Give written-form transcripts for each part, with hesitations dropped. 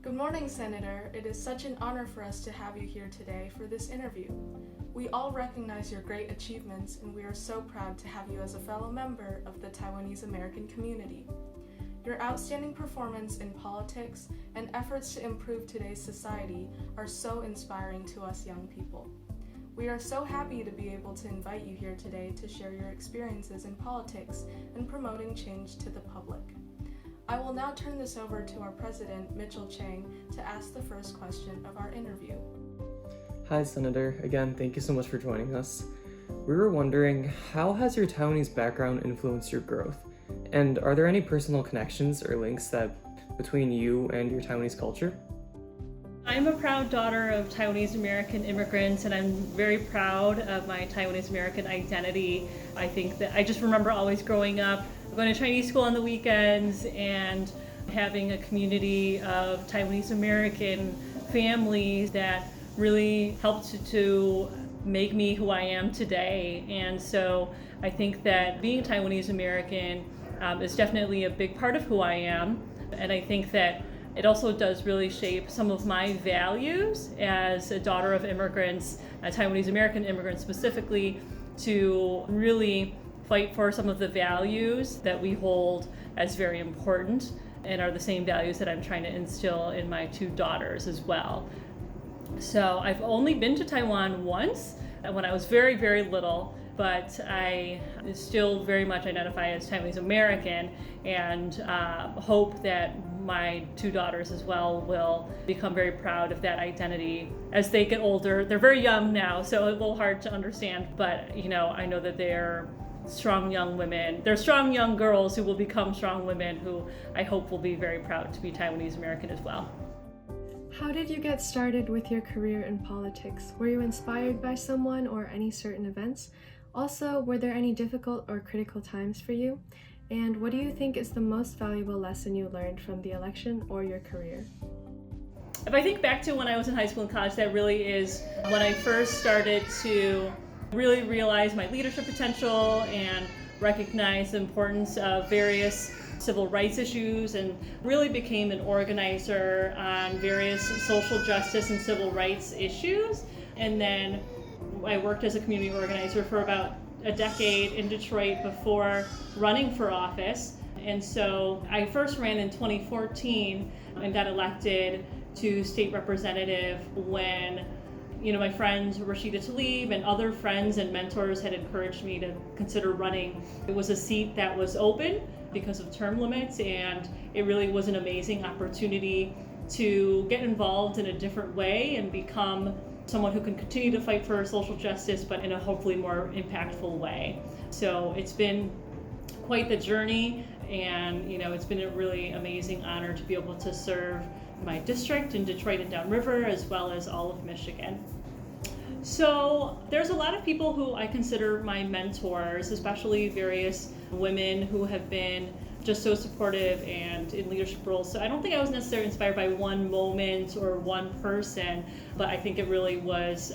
Good morning, Senator. It is such an honor for us to have you here today for this interview. We all recognize your great achievements, and we are so proud to have you as a fellow member of the Taiwanese American community. Your outstanding performance in politics and efforts to improve today's society are so inspiring to us young people. We are so happy to be able to invite you here today to share your experiences in politics and promoting change to the public. I will now turn this over to our president, Mitchell Chang, to ask the first question of our interview. Hi, Senator. Again, thank you so much for joining us. We were wondering, how has your Taiwanese background influenced your growth? And are there any personal connections or links between you and your Taiwanese culture? I'm a proud daughter of Taiwanese American immigrants, and I'm very proud of my Taiwanese American identity. I think that I just remember always growing up, going to Chinese school on the weekends and having a community of Taiwanese American families that really helped to make me who I am today. And so I think that being Taiwanese American is definitely a big part of who I am. And I think that it also does really shape some of my values as a daughter of immigrants, Taiwanese American immigrants specifically, to really fight for some of the values that we hold as very important and are the same values that I'm trying to instill in my two daughters as well. So I've only been to Taiwan once when I was very, very little, but I still very much identify as Taiwanese American and hope that my two daughters as well will become very proud of that identity as they get older. They're very young now, so a little hard to understand, but I know that they're strong young women. They're strong young girls who will become strong women who I hope will be very proud to be Taiwanese American as well. How did you get started with your career in politics? Were you inspired by someone or any certain events? Also, were there any difficult or critical times for you? And what do you think is the most valuable lesson you learned from the election or your career? If I think back to when I was in high school and college, that really is when I first started to really realize my leadership potential and recognize the importance of various civil rights issues, and really became an organizer on various social justice and civil rights issues. And then I worked as a community organizer for about a decade in Detroit before running for office. And so I first ran in 2014 and got elected to state representative when my friend Rashida Tlaib and other friends and mentors had encouraged me to consider running. It was a seat that was open because of term limits, and it really was an amazing opportunity to get involved in a different way and become someone who can continue to fight for social justice, but in a hopefully more impactful way. So it's been quite the journey, and it's been a really amazing honor to be able to serve my district in Detroit and Downriver, as well as all of Michigan. So there's a lot of people who I consider my mentors, especially various women who have been just so supportive and in leadership roles. So I don't think I was necessarily inspired by one moment or one person, but I think it really was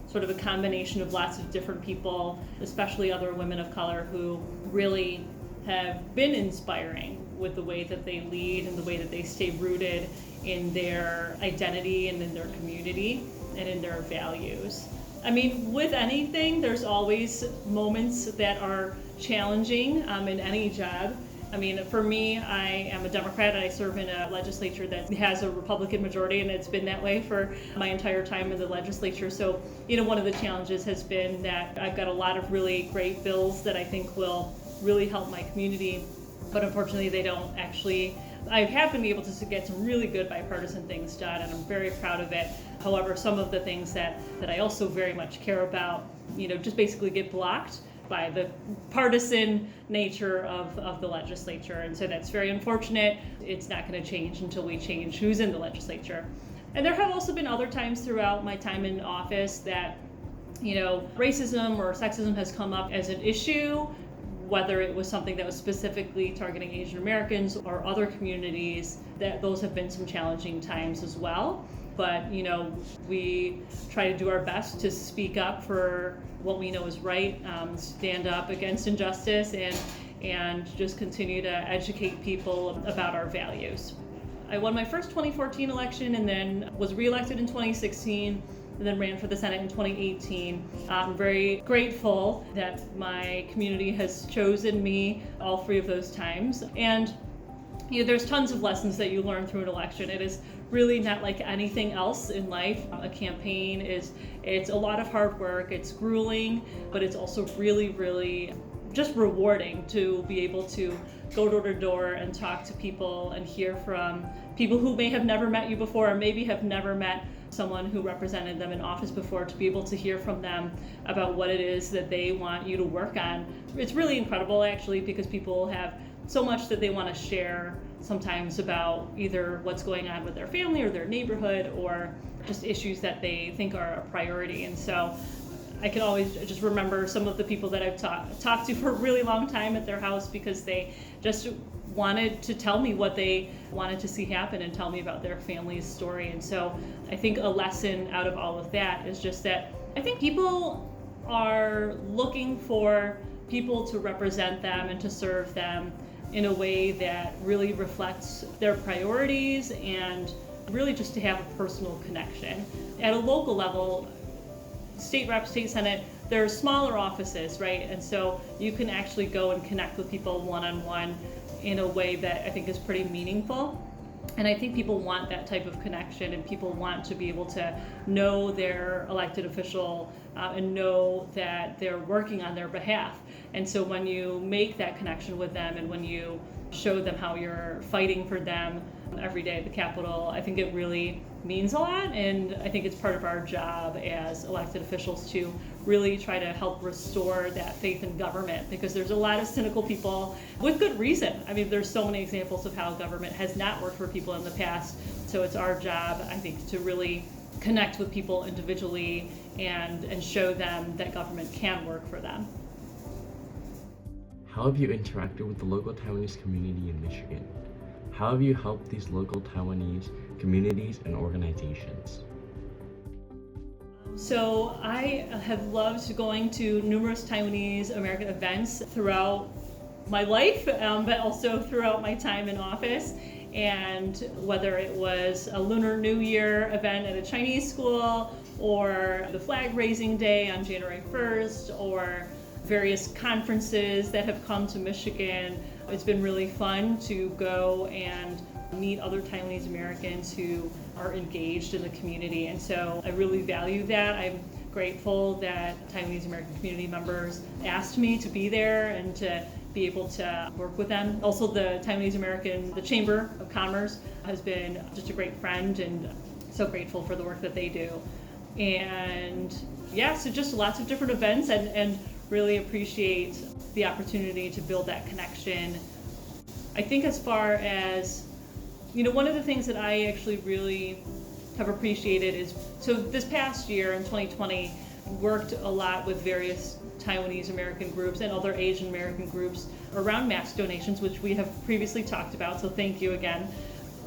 sort of a combination of lots of different people, especially other women of color who really have been inspiring with the way that they lead and the way that they stay rooted in their identity and in their community and in their values. I mean, with anything, there's always moments that are challenging in any job. I mean, for me, I am a Democrat and I serve in a legislature that has a Republican majority, and it's been that way for my entire time in the legislature. So, one of the challenges has been that I've got a lot of really great bills that I think will really help my community, but unfortunately they don't actually. I have been able to get some really good bipartisan things done, and I'm very proud of it. However, some of the things that I also very much care about, just basically get blocked by the partisan nature of the legislature. And so that's very unfortunate. It's not going to change until we change who's in the legislature. And there have also been other times throughout my time in office that, racism or sexism has come up as an issue, whether it was something that was specifically targeting Asian Americans or other communities, that those have been some challenging times as well. But, we try to do our best to speak up for what we know is right, stand up against injustice, and just continue to educate people about our values. I won my first 2014 election and then was reelected in 2016 and then ran for the Senate in 2018. I'm very grateful that my community has chosen me all 3 of those times. And there's tons of lessons that you learn through an election. It is really not like anything else in life. A campaign it's a lot of hard work, it's grueling, but it's also really, really just rewarding to be able to go door to door and talk to people and hear from people who may have never met you before or maybe have never met someone who represented them in office before, to be able to hear from them about what it is that they want you to work on. It's really incredible actually, because people have so much that they want to share sometimes about either what's going on with their family or their neighborhood or just issues that they think are a priority. And so I can always just remember some of the people that I've talked to for a really long time at their house, because they just wanted to tell me what they wanted to see happen and tell me about their family's story. And so I think a lesson out of all of that is just that I think people are looking for people to represent them and to serve them in a way that really reflects their priorities and really just to have a personal connection. At a local level, state rep, state senate, there are smaller offices, right? And so you can actually go and connect with people one-on-one in a way that I think is pretty meaningful. And I think people want that type of connection, and people want to be able to know their elected official and know that they're working on their behalf. And so when you make that connection with them and when you show them how you're fighting for them every day at the Capitol, I think it really means a lot. And I think it's part of our job as elected officials to really try to help restore that faith in government, because there's a lot of cynical people with good reason. I mean, there's so many examples of how government has not worked for people in the past. So it's our job, I think, to really connect with people individually and show them that government can work for them. How have you interacted with the local Taiwanese community in Michigan? How have you helped these local Taiwanese communities and organizations? So I have loved going to numerous Taiwanese American events throughout my life, but also throughout my time in office. And whether it was a Lunar New Year event at a Chinese school, or the flag raising day on January 1st, or various conferences that have come to Michigan, it's been really fun to go and meet other Taiwanese Americans who are engaged in the community. And so I really value that. I'm grateful that Taiwanese American community members asked me to be there and to be able to work with them. Also, the Taiwanese American, the Chamber of Commerce has been just a great friend, and so grateful for the work that they do. And yeah, so just lots of different events, and really appreciate the opportunity to build that connection. I think as far as, one of the things that I actually really have appreciated is, so this past year in 2020, worked a lot with various Taiwanese American groups and other Asian American groups around mask donations, which we have previously talked about, so thank you again,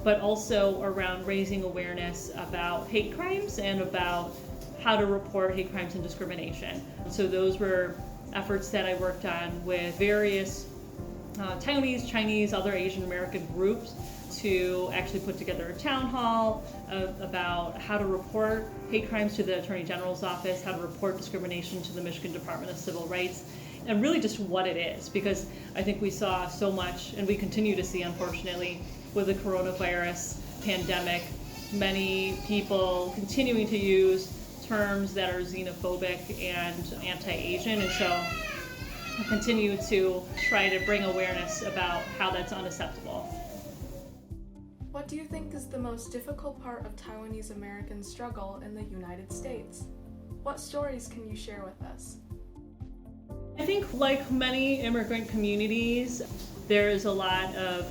but also around raising awareness about hate crimes and about how to report hate crimes and discrimination. So those were efforts that I worked on with various Taiwanese, Chinese, other Asian American groups to actually put together a town hall about how to report hate crimes to the Attorney General's office, how to report discrimination to the Michigan Department of Civil Rights, and really just what it is, because I think we saw so much, and we continue to see, unfortunately, with the coronavirus pandemic, many people continuing to use terms that are xenophobic and anti-Asian, and so I continue to try to bring awareness about how that's unacceptable. What do you think is the most difficult part of Taiwanese American struggle in the United States? What stories can you share with us? I think, like many immigrant communities, there is a lot of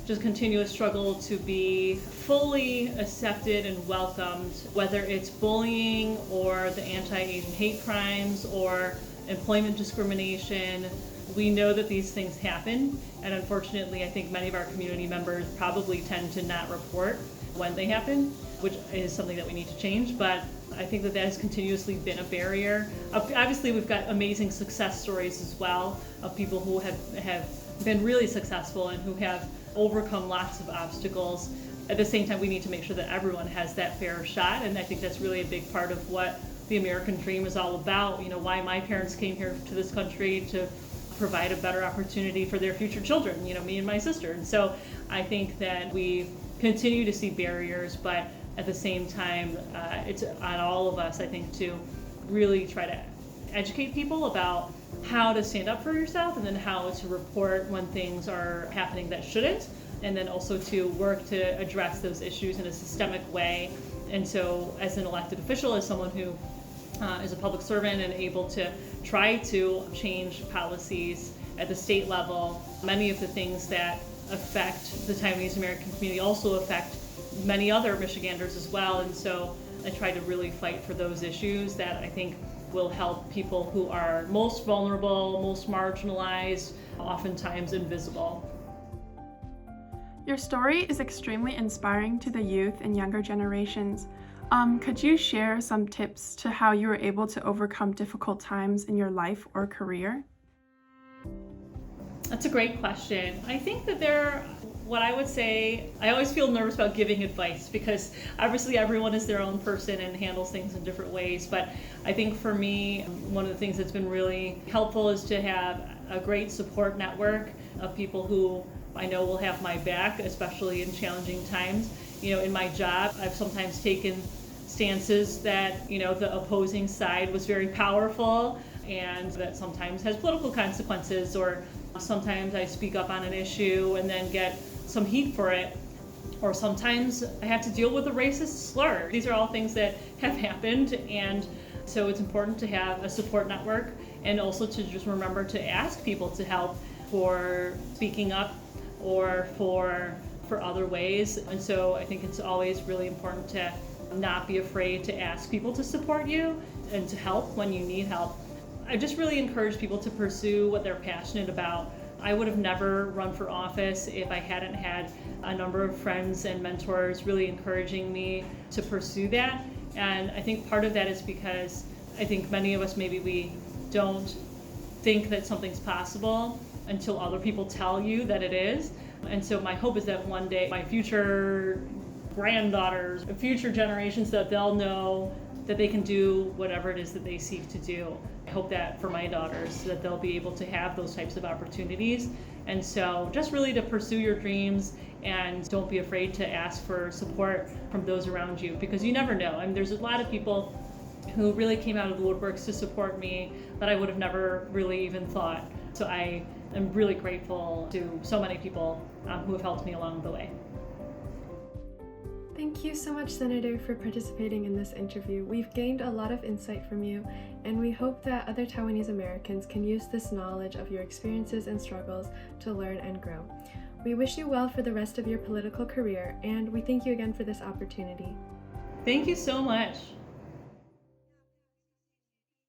just continuous struggle to be fully accepted and welcomed, whether it's bullying or the anti-Asian hate crimes or employment discrimination. We know that these things happen, and unfortunately I think many of our community members probably tend to not report when they happen, which is something that we need to change, but I think that has continuously been a barrier. Obviously we've got amazing success stories as well of people who have been really successful and who have overcome lots of obstacles, at the same time, we need to make sure that everyone has that fair shot, and I think that's really a big part of what the American dream is all about. Why my parents came here to this country, to provide a better opportunity for their future children, me and my sister. And so I think that we continue to see barriers, but at the same time, it's on all of us, I think, to really try to educate people about how to stand up for yourself, and then how to report when things are happening that shouldn't, and then also to work to address those issues in a systemic way. And so as an elected official, as someone who is a public servant and able to try to change policies at the state level, many of the things that affect the Taiwanese American community also affect many other Michiganders as well. And so I try to really fight for those issues that I think will help people who are most vulnerable, most marginalized, oftentimes invisible. Your story is extremely inspiring to the youth and younger generations. Could you share some tips to how you were able to overcome difficult times in your life or career? That's a great question. I think that what I would say, I always feel nervous about giving advice because obviously everyone is their own person and handles things in different ways. But I think for me, one of the things that's been really helpful is to have a great support network of people who I know will have my back, especially in challenging times. In my job, I've sometimes taken stances that, the opposing side was very powerful and that sometimes has political consequences, or sometimes I speak up on an issue and then get some heat for it, or sometimes I have to deal with a racist slur. These are all things that have happened, and so it's important to have a support network and also to just remember to ask people to help for speaking up or for other ways. And so I think it's always really important to not be afraid to ask people to support you and to help when you need help. I just really encourage people to pursue what they're passionate about. I would have never run for office if I hadn't had a number of friends and mentors really encouraging me to pursue that. And I think part of that is because I think many of us, maybe we don't think that something's possible until other people tell you that it is. And so my hope is that one day my future granddaughters, future generations, that they'll know that they can do whatever it is that they seek to do. I hope that for my daughters, that they'll be able to have those types of opportunities. And so just really to pursue your dreams, and don't be afraid to ask for support from those around you, because you never know. There's a lot of people who really came out of the woodworks to support me that I would have never really even thought. So I am really grateful to so many people who have helped me along the way. Thank you so much, Senator, for participating in this interview. We've gained a lot of insight from you, and we hope that other Taiwanese Americans can use this knowledge of your experiences and struggles to learn and grow. We wish you well for the rest of your political career, and we thank you again for this opportunity. Thank you so much.